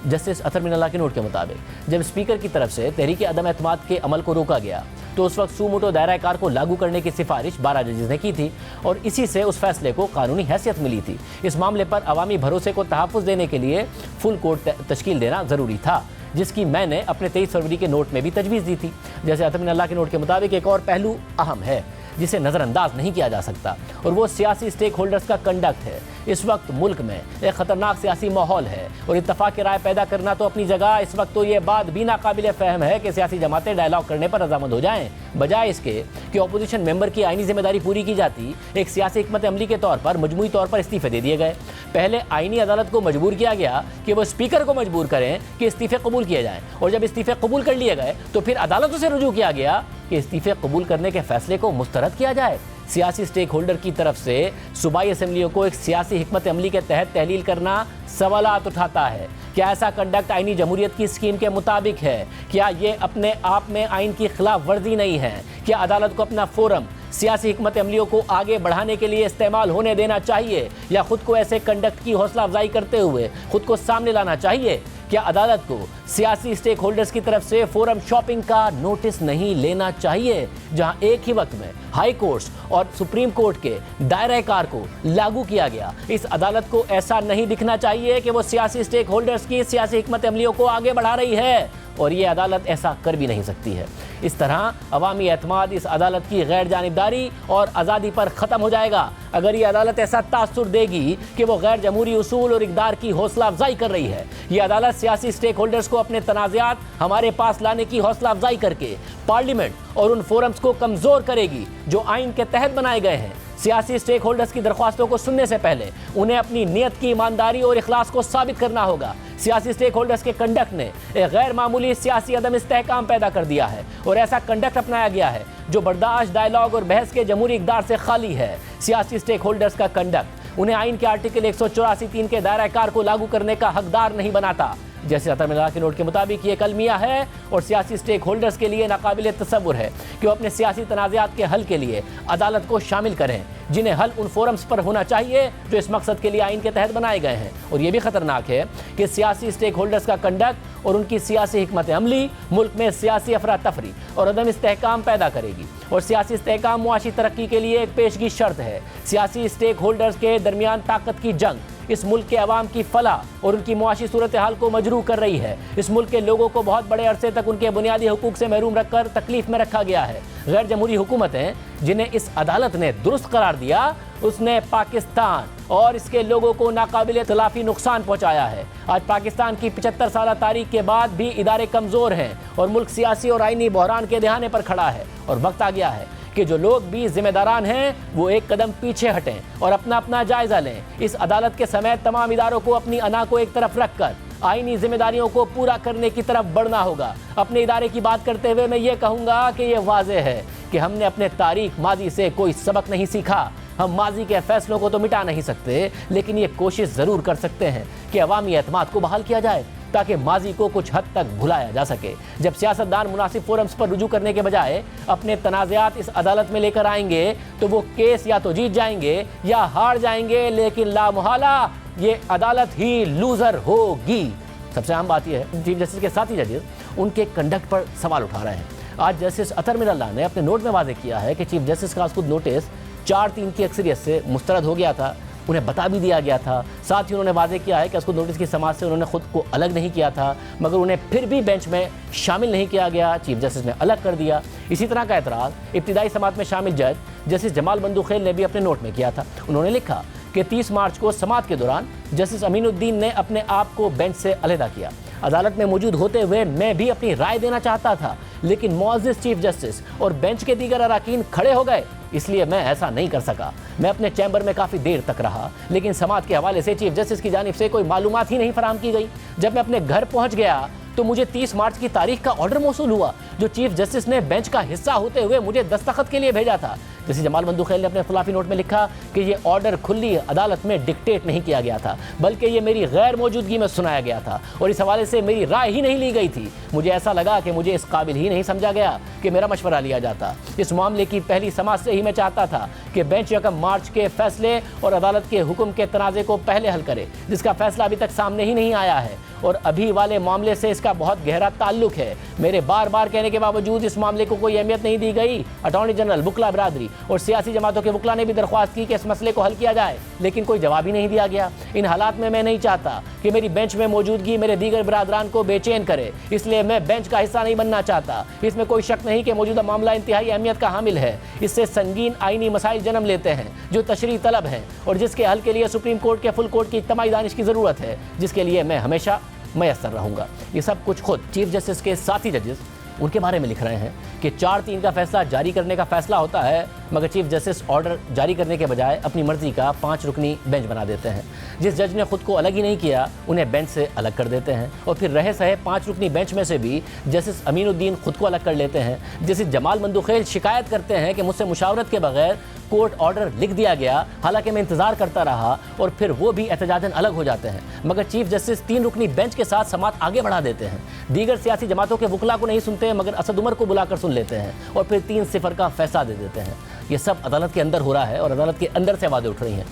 Justice अतर मिनल्ला के note के मुताबिक जब स्पीकर की तरफ से तहरीक अदम एतमाद के अमल को रोका गया तो उस वक्त सुमोटो दायरा कार को लागू करने की सिफारिश 12 जजेस ने की थी और इसी से उस फैसले को कानूनी हैसियत मिली थी। इस मामले पर अवामी भरोसे को तहफ़्फ़ुज़ देने के लिए फुल कोर्ट तश्कील देना ज़रूरी था, जिसकी मैंने अपने 23 फरवरी के नोट में भी तजवीज़ दी थी। जैसे अतर मिनल्ला के नोट के मुताबिक एक और पहलू अहम है जिसे नज़रअंदाज नहीं किया जा सकता और वो सियासी स्टेक होल्डर्स का कंडक्ट है। इस वक्त मुल्क में एक ख़तरनाक सियासी माहौल है और इत्तफाक़ की राय पैदा करना तो अपनी जगह, इस वक्त तो ये बात भी नाकाबिल फ़हम है कि सियासी जमातें डायलॉग करने पर रज़ामंद हो जाएँ, बजाय इसके कि अपोजिशन मेंबर की आइनी जिम्मेदारी पूरी की जाती। एक सियासी हिकमत अमली के तौर पर मजमूई तौर पर इस्तीफ़े दे दिए गए। पहले आइनी अदालत को मजबूर किया गया कि वो स्पीकर को मजबूर करें कि इस्तीफ़े कबूल किए जाएँ, और जब इस्तीफ़े कबूल कर लिए गए तो फिर अदालतों से रुजू किया गया कि इस्तीफ़े कबूल करने के फैसले को मुस्तरद किया जाए। सियासी स्टेक होल्डर की तरफ से सूबाई असम्बलियों को एक सियासी हिकमत अमली के तहत तहलील करना सवालात उठाता है। क्या ऐसा कंडक्ट आइनी जमहूरियत की स्कीम के मुताबिक है? क्या ये अपने आप में आइन की खिलाफ वर्जी नहीं है? क्या अदालत को अपना फोरम सियासी हिकमत अमलियों को आगे बढ़ाने के लिए इस्तेमाल होने देना चाहिए या खुद को ऐसे कंडक्ट की हौसला अफजाई करते हुए खुद को सामने लाना चाहिए? क्या अदालत को सियासी स्टेक होल्डर्स की तरफ से फोरम शॉपिंग का नोटिस नहीं लेना चाहिए, जहां एक ही वक्त में हाई कोर्ट्स और सुप्रीम कोर्ट के दायरा कार को लागू किया गया? इस अदालत को ऐसा नहीं दिखना चाहिए कि वो सियासी स्टेक होल्डर्स की सियासी हिकमत अमलियों को आगे बढ़ा रही है, और ये अदालत ऐसा कर भी नहीं सकती है। इस तरह अवामी एतमाद इस अदालत की गैर जानिबदारी और आज़ादी पर ख़त्म हो जाएगा। अगर ये अदालत ऐसा तासुर देगी कि वो गैर जमहूरी उसूल और इक़दार की हौसला अफजाई कर रही है, ये अदालत सियासी स्टेक होल्डर्स को अपने तनाज़ात हमारे पास लाने की हौसला अफजाई करके पार्लियामेंट और उन फोरम्स को कमज़ोर करेगी जो आइन के तहत बनाए गए हैं। सियासी स्टेक होल्डर्स की दरख्वास्तों को सुनने से पहले उन्हें अपनी नीयत की ईमानदारी और इखलास को साबित करना होगा। सियासी स्टेक होल्डर्स के कंडक्ट ने एक गैर मामूली सियासी अदम इस्तेहकाम पैदा कर दिया है और ऐसा कंडक्ट अपनाया गया है जो बर्दाश्त, डायलॉग और बहस के जमहूरी इक़दार से खाली है। सियासी स्टेक होल्डर्स का कंडक्ट उन्हें आइन के आर्टिकल 184(3) के दायरा कार को लागू करने का हकदार नहीं बनाता। जैसे अतर मिनल्ला के नोट के मुताबिक ये कलमिया है और सियासी स्टेक होल्डर्स के लिए नाकाबिल तसव्वुर है कि वो अपने सियासी तनाज़ात के हल के लिए अदालत को शामिल करें, जिन्हें हल उन फोरम्स पर होना चाहिए जो इस मकसद के लिए आइन के तहत बनाए गए हैं। और ये भी ख़तरनाक है कि सियासी स्टेक होल्डर्स का कंडक्ट और उनकी सियासी हिकमत अमली मुल्क में सियासी अफरा तफरी और अदम इस्तेहकाम पैदा करेगी, और सियासी इस्तेहकाम मुआशी तरक्की के लिए एक पेशगी शर्त है। सियासी स्टेक होल्डर्स के दरमियान ताकत की जंग इस मुल्क के अवाम की फलाह और उनकी मुआशी सूरत हाल को मजरूह कर रही है। इस मुल्क के लोगों को बहुत बड़े अरसे तक उनके बुनियादी हुकूक से महरूम रखकर तकलीफ में रखा गया है। गैर जमहूरी हुकूमतें जिन्हें इस अदालत ने दुरुस्त करार दिया, उसने पाकिस्तान और इसके लोगों को नाकाबिल तलाफी नुकसान पहुँचाया है। आज पाकिस्तान की 75 साल तारीख के बाद भी इदारे कमज़ोर हैं और मुल्क सियासी और आइनी बहरान के दहाने पर खड़ा है, और वक्त आ गया है कि जो लोग भी जिम्मेदारान हैं वो एक कदम पीछे हटें और अपना अपना जायजा लें। इस अदालत के समेत तमाम इदारों को अपनी अना को एक तरफ रखकर आइनी जिम्मेदारियों को पूरा करने की तरफ बढ़ना होगा। अपने इदारे की बात करते हुए मैं ये कहूँगा कि ये वाज़ेह है कि हमने अपने तारीख माजी से कोई सबक नहीं सीखा। हम माजी के फैसलों को तो मिटा नहीं सकते, लेकिन ये कोशिश ज़रूर कर सकते हैं कि अवामी एतमाद को बहाल किया जाए ताकि माजी को कुछ हद तक भुलाया जा सके। जब सियासतदान मुनासिब फोरम्स पर रुजू करने के बजाय अपने तनाज़ात इस अदालत में लेकर आएंगे तो वो केस या तो जीत जाएंगे या हार जाएंगे, लेकिन लामुहाला ये अदालत ही लूज़र होगी। सबसे अहम बात यह है चीफ जस्टिस के साथ ही जजेस उनके कंडक्ट पर सवाल उठा रहे हैं। आज जस्टिस अतर मिनल्ला ने अपने नोट में वाज़ेह किया है कि चीफ जस्टिस का खुद नोटिस 4-3 की अक्सरियत से मुस्तरद हो गया था, उन्हें बता भी दिया गया था। साथ ही उन्होंने वाज़ेह किया है कि उसको नोटिस की समाअत से उन्होंने खुद को अलग नहीं किया था, मगर उन्हें फिर भी बेंच में शामिल नहीं किया गया, चीफ जस्टिस ने अलग कर दिया। इसी तरह का एतराज़ इब्तिदाई समाअत में शामिल जज जस्टिस जमाल बंदूखेल ने भी अपने नोट में किया था। उन्होंने लिखा कि 30 मार्च को समाअत के दौरान जस्टिस अमीनुद्दीन ने अपने आप को बेंच से अलहदा किया। अदालत में मौजूद होते हुए मैं भी अपनी राय देना चाहता था, लेकिन मुअज़्ज़िज़ चीफ जस्टिस और बेंच के दीगर अराकीन खड़े हो गए, इसलिए मैं ऐसा नहीं कर सका। मैं अपने चैम्बर में काफ़ी देर तक रहा, लेकिन समाअत के हवाले से चीफ जस्टिस की जानिब से कोई मालूमात ही नहीं फराहम की गई। जब मैं अपने घर पहुंच गया तो मुझे 30 मार्च की तारीख का ऑर्डर मौसूल हुआ जो चीफ जस्टिस ने बेंच का हिस्सा होते हुए मुझे दस्तखत के लिए भेजा था। जस्टिस जमाल बंदूखेल ने अपने खिलाफी नोट में लिखा कि ये ऑर्डर खुली अदालत में डिक्टेट नहीं किया गया था, बल्कि ये मेरी गैर मौजूदगी में सुनाया गया था और इस हवाले से मेरी राय ही नहीं ली गई थी। मुझे ऐसा लगा कि मुझे इस काबिल ही नहीं समझा गया कि मेरा मशवरा लिया जाता। इस मामले की पहली समाअत से ही मैं चाहता था कि बेंच 1 मार्च के फैसले और अदालत के हुक्म के तनाज़े को पहले हल करे, जिसका फैसला अभी तक सामने ही नहीं आया है और अभी वाले मामले से इसका बहुत गहरा ताल्लुक है। मेरे बार बार कहने के बावजूद इस मामले को कोई अहमियत नहीं दी गई। अटॉर्नी जनरल, वकला बरादरी और सियासी जमातों के वकला ने भी दरख्वास्त की कि इस मसले को हल किया जाए, लेकिन कोई जवाब ही नहीं दिया गया। इन हालात में मैं नहीं चाहता कि मेरी बेंच में मौजूदगी मेरे दीगर बरादरान को बेचैन करे, इसलिए मैं बेंच का हिस्सा नहीं बनना चाहता। इसमें कोई शक नहीं कि मौजूदा मामला इंतहाई अहमियत का हामिल है। इससे संगीन आईनी मसाइल जन्म लेते हैं जो तशरीह तलब हैं और जिसके हल के लिए सुप्रीम कोर्ट के फुल कोर्ट की इज्तिमाई दानिश की ज़रूरत है, जिसके लिए मैं हमेशा मैसर रहूंगा। ये सब कुछ खुद चीफ जस्टिस के साथी जजेस उनके बारे में लिख रहे हैं कि 4-3 का फैसला जारी करने का फैसला होता है, मगर चीफ जस्टिस ऑर्डर जारी करने के बजाय अपनी मर्जी का 5 रुकनी बेंच बना देते हैं। जिस जज ने खुद को अलग ही नहीं किया उन्हें बेंच से अलग कर देते हैं और फिर रहे सहे 5 रुकनी बेंच में से भी जस्टिस अमीनुद्दीन खुद को अलग कर लेते हैं। जस्टिस जमाल बंदूखेल शिकायत करते हैं कि मुझसे मुशावरत के बगैर कोर्ट ऑर्डर लिख दिया गया, हालांकि मैं इंतजार करता रहा, और फिर वो भी एहतजाजन अलग हो जाते हैं। मगर चीफ जस्टिस 3 रुकनी बेंच के साथ समाअत आगे बढ़ा देते हैं। दीगर सियासी जमातों के वकला को नहीं सुनते मगर असद उमर को बुलाकर सुन लेते हैं और फिर 3-0 का फैसला दे देते हैं। ये सब अदालत के अंदर हो रहा है और अदालत के अंदर से आवाज़ें उठ रही हैं